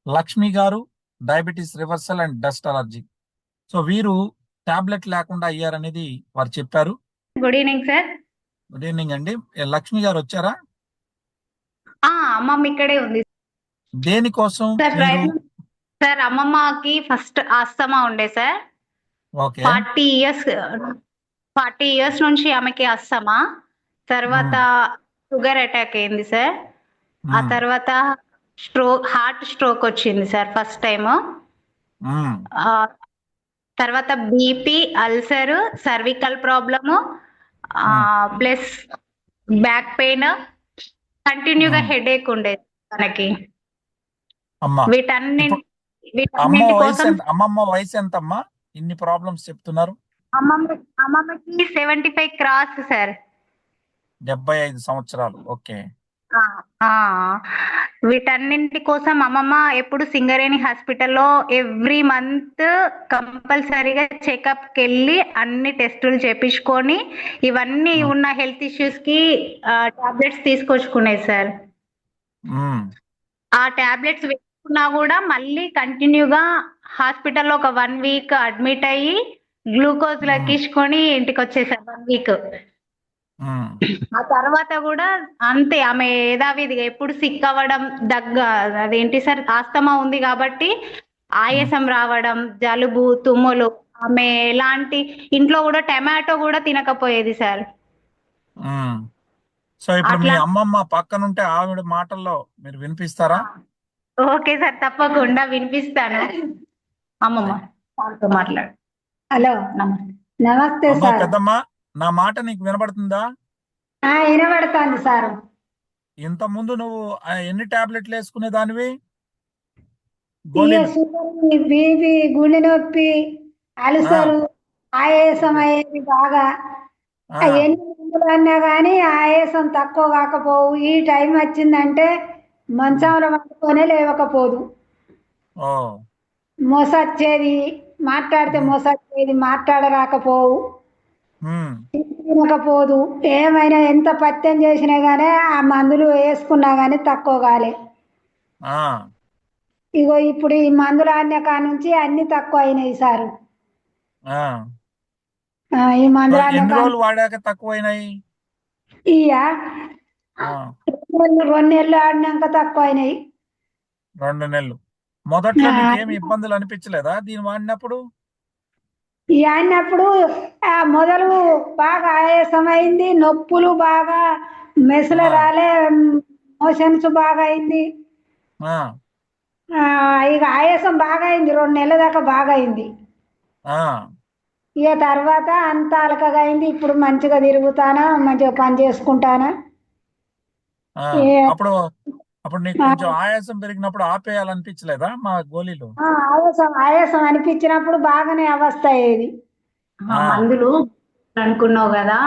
లక్ష్మి గారు diabetes reversal and dust allergy. So వీరు tablet లేకుండా అయ్యారనేది వారు చెప్పారు. Good evening sir. Good evening అండి. లక్ష్మి గారు వచ్చారా? అమ్మమ్మ ఇక్కడే ఉంది దేనికోసం సార్. మీరు? సార్ అమ్మమ్మకి ఫస్ట్ ఆస్తమా ఉండే సార్. ఓకే. 40 ఇయర్స్ 40 ఇయర్స్ నుంచి ఆమెకి ఆస్తమా. తర్వాత ఉమ్, షుగర్ అటాక్ అయింది సార్. ఆ ఉమ్, తర్వాత హార్ట్ స్ట్రోక్ వచ్చింది సార్ ఫస్ట్ టైం. ఉమ్, తర్వాత బీపీ, అల్సర్, సర్వికల్ ప్రాబ్లము, ఉమ్, ప్లస్ బ్యాక్ పెయిన్, కంటిన్యూగా ఉమ్. హెడేక్ ఉండేది మనకి. అమ్మా, వీటన్నింటి ఇప్పుడు వీటన్నింటి కోసం అమ్మమ్మ వయసు ఎంత అమ్మా? ఇన్ని ప్రాబ్లమ్స్ చెప్తున్నారు. అమ్మమ్మకి 75 క్రాస్ సార్. 75 సంవత్సరాలు. ఓకే. ఆ, ఆ. వీటన్నింటి కోసం అమ్మమ్మ ఎప్పుడు సింగరేణి హాస్పిటల్లో ఎవ్రీ మంత్ కంపల్సరీగా చెకప్కి వెళ్ళి అన్ని టెస్టులు చేపించుకొని ఇవన్నీ ఉమ్, ఉన్న హెల్త్ ఇష్యూస్ కి టాబ్లెట్స్ తీసుకొచ్చుకునేది సార్. ఉమ్, ఆ టాబ్లెట్స్ వేసుకున్నా కూడా మళ్ళీ కంటిన్యూగా హాస్పిటల్లో ఒక 1 వీక్ అడ్మిట్ అయ్యి గ్లూకోజ్ ఉమ్, లెక్కించుకొని ఇంటికి వచ్చేసారు 1 వీక్. ఉమ్, ఆ తర్వాత కూడా అంతే, ఆమె యథావిధిగా ఎప్పుడు సిక్ అవ్వడం, దగ్గ, అదేంటి సార్, ఆస్తమా ఉంది కాబట్టి ఉమ్, ఆయాసం రావడం, జలుబు, తుమ్ములు. ఆమె ఎలాంటి ఇంట్లో కూడా టమాటో కూడా తినకపోయేది సార్. ఉమ్. సో ఇప్పుడు మీ అట్లా. అమ్మమ్మ పక్కనుంటే ఆవిడ మాటల్లో మీరు వినిపిస్తారా? ఓకే సార్, తప్పకుండా వినిపిస్తాను. అమ్మమ్మ వాళ్ళతో మాట్లాడు. హలో, నమస్తే. నమస్తే అమ్మా సార్. పెద్దమ్మ, నా మాట నీకు వినబడుతుందా? వినబడుతుంది సార్. ఇంత ముందు నువ్వు ఎన్ని టాబ్లెట్లు వేసుకునే దానివి? ఇక గోళీలు. షుగర్, బీపీ, గుండె నొప్పి, ఆ, అల్సరు, ఆయాసం ఓకే. అయ్యేది బాగా. ఆ, ఎన్ని మందులు అన్నా కానీ ఆయాసం తక్కువ కాకపోవు. ఈ టైం వచ్చిందంటే ఉమ్, మంచంలో పట్టుకొనే లేవకపోదు. ఓ, మోసొచ్చేది, మాట్లాడితే ఉమ్, మోసొచ్చేది, మాట్లాడరాకపోవు, ఉమ్, తినకపోదు. ఏమైనా ఎంత పత్యం చేసినా కానీ ఆ మందులు వేసుకున్నా కానీ తక్కువ కాలే. ఆ, ఇగో ఇప్పుడు ఈ మందులు ఆడిన కాడ నుంచి అన్ని తక్కువ అయినాయి సారు. ఆ. ఈ సో మందులు ఆడిన ఎన్ని కాడ రోజులు వాడాక తక్కువైనాయి? ఇయ్య ఆ, 2 నెలలు ఆడినాక తక్కువ అయినాయి. 2 నెలలు. మొదట్లో ఆ, నీకేమి ఇబ్బందులు అనిపించలేదా దీన్ని వాడినప్పుడు? ఈ ఆడినప్పుడు మొదలు బాగా ఆయాసం అయింది, నొప్పులు బాగా, మెసల ఆ, రాలే, మోషన్స్ బాగా అయింది. ఆ, ఇక ఆయాసం బాగా అయింది, 2 నెలల దాకా బాగా అయింది. ఆ, ఇక తర్వాత అంత అలకగా అయింది. ఇప్పుడు మంచిగా తిరుగుతానా, మంచిగా పని చేసుకుంటానా. ఆ. ఏ- అప్పుడు అప్పుడు నీకు ఆ, కొంచెం ఆయాసం పెరిగినప్పుడు ఆపేయాలనిపించలేదా మా గోళీలు? ఆయాసం ఆయాసం అనిపించినప్పుడు బాగానే అవస్థ అయ్యేది. ఆ, మందులు అనుకున్నావు కదా,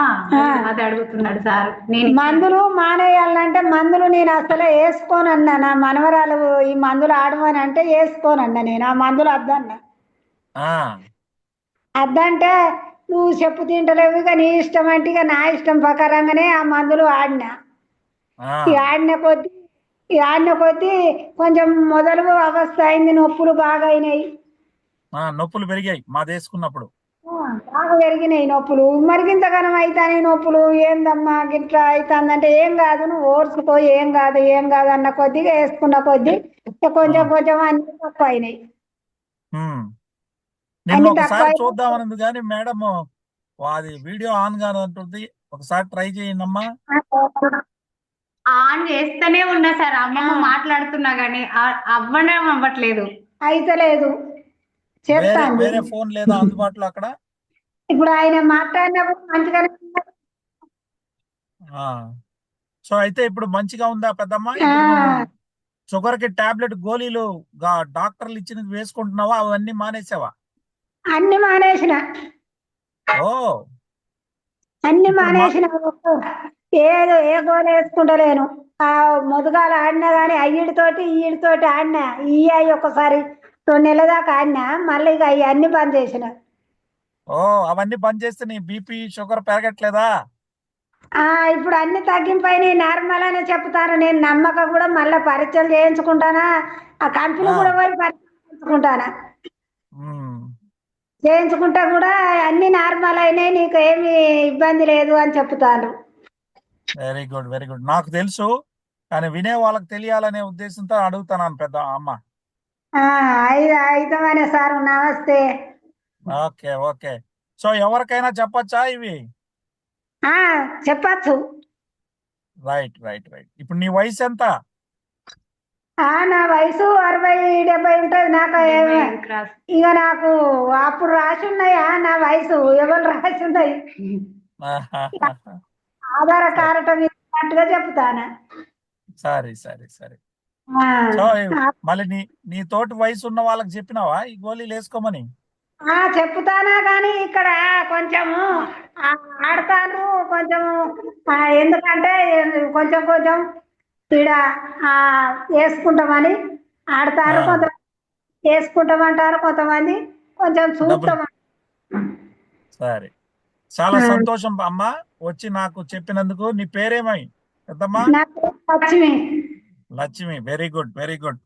అది అడుగుతున్నాడు సార్. నేను మందులు మానేయాలంటే మందులు నేను అసలు వేసుకోనన్నా. నా మనవరాలు ఈ మందులు ఆడమని అంటే వేసుకోనన్నా. నేను ఆ మందులు వద్దన్నా. ఆ, అద్దంటే నువ్వు చెప్పు తింటలేవు, ఇక నీ ఇష్టం అంటే ఇక నా ఇష్టం ప్రకారంగానే ఆ మందులు ఆడినా. ఈ ఆ, ఆడిన కొద్దీ ఈ ఆడిన కొద్దీ కొంచెం మొదలు అవస్థ అయింది, నొప్పులు బాగా అయినాయి. ఆ. నొప్పులు పెరిగాయి మాదేసుకున్నప్పుడు. బాగా పెరిగినాయి నొప్పులు. మరిగింతగానం అవుతాయి నొప్పులు. ఏందమ్మా గిట్లా అవుతుందంటే ఏం కాదు, నువ్వు ఓర్చుకో, ఏం కాదు ఏం కాదు అన్న కొద్దిగా వేసుకున్న కొద్దీ ఇక కొంచెం ఉమ్, కొంచెం అన్ని తక్కువ అయినాయి. ఉమ్. నిన్న అన్ని తక్కువ ఒకసారి అయినాయి. చూద్దామన్నది కానీ మేడం అది వీడియో ఆన్ గానే ఉంటుంది. ఒకసారి ట్రై చేయండి అమ్మా. ఆన్ చేస్తూనే ఉన్నా సార్, అమ్మమ్మ మాట్లాడుతున్నా గానీ అవ్వడం అవ్వట్లేదు. అయితలేదు. వేరే చెప్తాంది. వేరే ఫోన్ లేదా అందుబాటులో అక్కడ? ఇప్పుడు ఆయన మాట్లాడినప్పుడు మంచిగానే ఉన్నారు. ఆ. సో అయితే ఇప్పుడు మంచిగా ఉందా పెద్దమ్మ? ఆ, ఇప్పుడు నువ్వు షుగర్ కి టాబ్లెట్ గోళీలు డాక్టర్లు ఇచ్చినది వేసుకుంటున్నావా? అవన్నీ మానేసావా? అన్ని మానేసిన. ఓ, అన్ని ఇప్పుడు మానేసిన. ఏదో ఏ గోలు వేసుకుంటలేను. ఆ మొదగాలు ఆడినా గానీ అయ్యిడితోటి ఈడితోటి ఆడినా. ఈ అయ్యి ఒకసారి 2 నెలల దాకా ఆడినా, మళ్ళీ ఇక అవి అన్ని బంద్ చేసిన. ఓ, అవన్నీ బంద్ చేస్తే నీ బీపీ షుగర్ పెరగట్లేదా? ఆ ఇప్పుడు అన్ని తగ్గింపోయినాయి, నార్మల్ అనే చెప్తాను. నేను నమ్మక కూడా మళ్ళీ పరీక్షలు చేయించుకుంటానా, ఆ కంపెనీ ఆ, కూడా పోయి పరీక్షలు చేయించుకుంటానా. ఉమ్, చేయించుకుంటే కూడా అన్ని నార్మల్ అయినాయి, నీకు ఏమి ఇబ్బంది లేదు అని చెప్తాను. Very good very good. నాకు తెలుసు, కానీ వినే వాళ్ళకి తెలియాలనే ఉద్దేశంతో అడుగుతున్నాను పెద్ద అమ్మ. అయితమనే సార్, నమస్తే. Okay okay. సో ఎవరికైనా చెప్పచ్చా ఇవి? ఆ చెప్పచ్చు. Right right right. ఇప్పుడు నీ వయసు ఎంత? నా వయసు 60-70 ఉంటుంది. నాకు ఇక నాకు అప్పుడు రాసి ఉన్నాయా నా వయసు, ఎవరు రాసి ఉన్నాయి ఆధార సరే కారటం ఇచ్చినట్టుగా చెప్తాను. సరే సరే సరే. ఆ, సో ఆ, మళ్ళీ నీ తోటి వయసు ఉన్న వాళ్ళకి చెప్పినావా ఈ గోళీలు వేసుకోమని? చెప్తానా కానీ ఇక్కడ కొంచెము ఆ, ఆడతాను కొంచెము. ఎందుకంటే కొంచెం కొంచెం ఈడ ఆ, వేసుకుంటామని ఆడతారు. ఆ, కొంతమంది వేసుకుంటామంటారు, కొంతమంది కొంచెం డబ్బులు. చూస్తాం. సరే, చాలా సంతోషం అమ్మ వచ్చి నాకు చెప్పినందుకు. నీ పేరేమై పెద్దమ్మా? నాకు Lakshmi. Lakshmi. Very good very good.